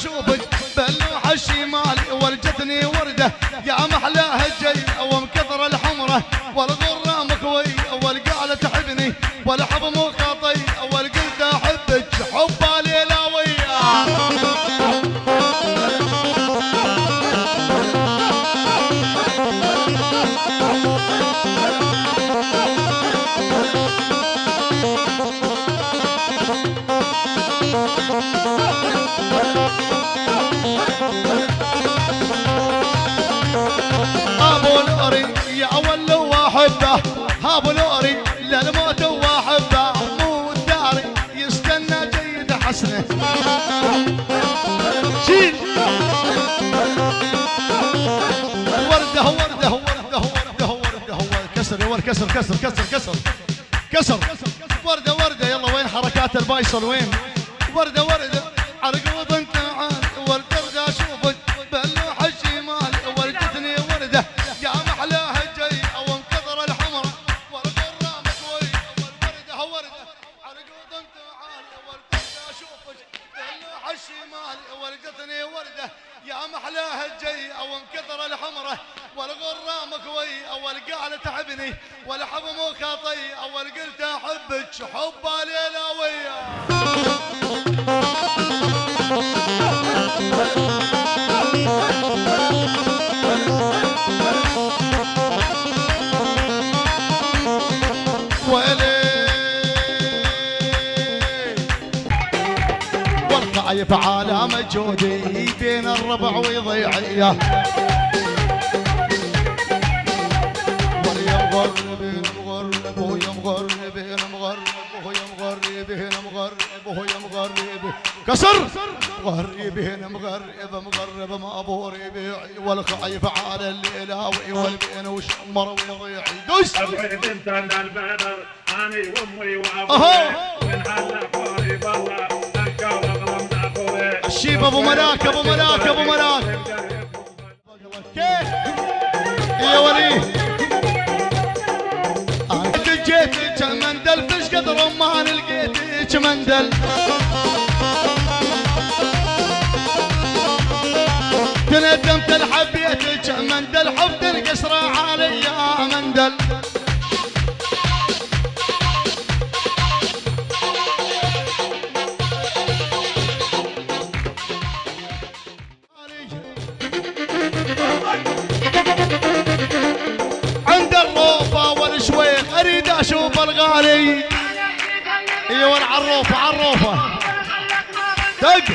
اشوفك باللوحة الشمال ولجتني وردة يا محلاها الجي ومكثر الحمرة والغرة مكوي والقالة تحبني والحب مو خاطي والقلت احبك حبها ليلاوية ابو لوري يا اول واحبه ابو لوري للموت واحبه مو الداري يستنى جيد حسنه شيل ورده ورده ورده ورده ورده كسر يا ورد كسر كسر كسر كسر كسر ورده ورده يلا وين حركات البايصل وين ورده ورده عرق وبنت عال والورده اشوفك باللوحه الشمال ولجتني ورده يا محلاها الجي وانكثر الحمر والغره مكوي والورده ورده عرق وبنت عال والورده اشوفك باللوحه الشمال ولجتني ورده يا محلاها الجي وانكثر الحمره والغره مكوي والقالة تحبني والحب مو خاطي اول قلت احبك حبها ليلاويه والخايف على مجهودي بين الربع ويضيعيه ويا مغربين مغرب ويا مغربين مغرب ويا مغربين مغرب ويا مغربين كسر مغربين مغرب مغرب ما ابو ربيعي والخايف على الليلاوي والبين وشمر ويضيع دوس ابوي بنت البدر اني وامي وابوي من حل قريب الله انكر اغلم اخوي الشيب ابو ملاك ابو ملاك ابو ملاك كيف يا ولي جيتك مندل فش قد رمان لقيتك مندل تندمت الحبيتك مندل حب القصرة علي يا مندل عند الروفة والشويخ اريد اشوف الغالي ايوه العروفة عروفة دق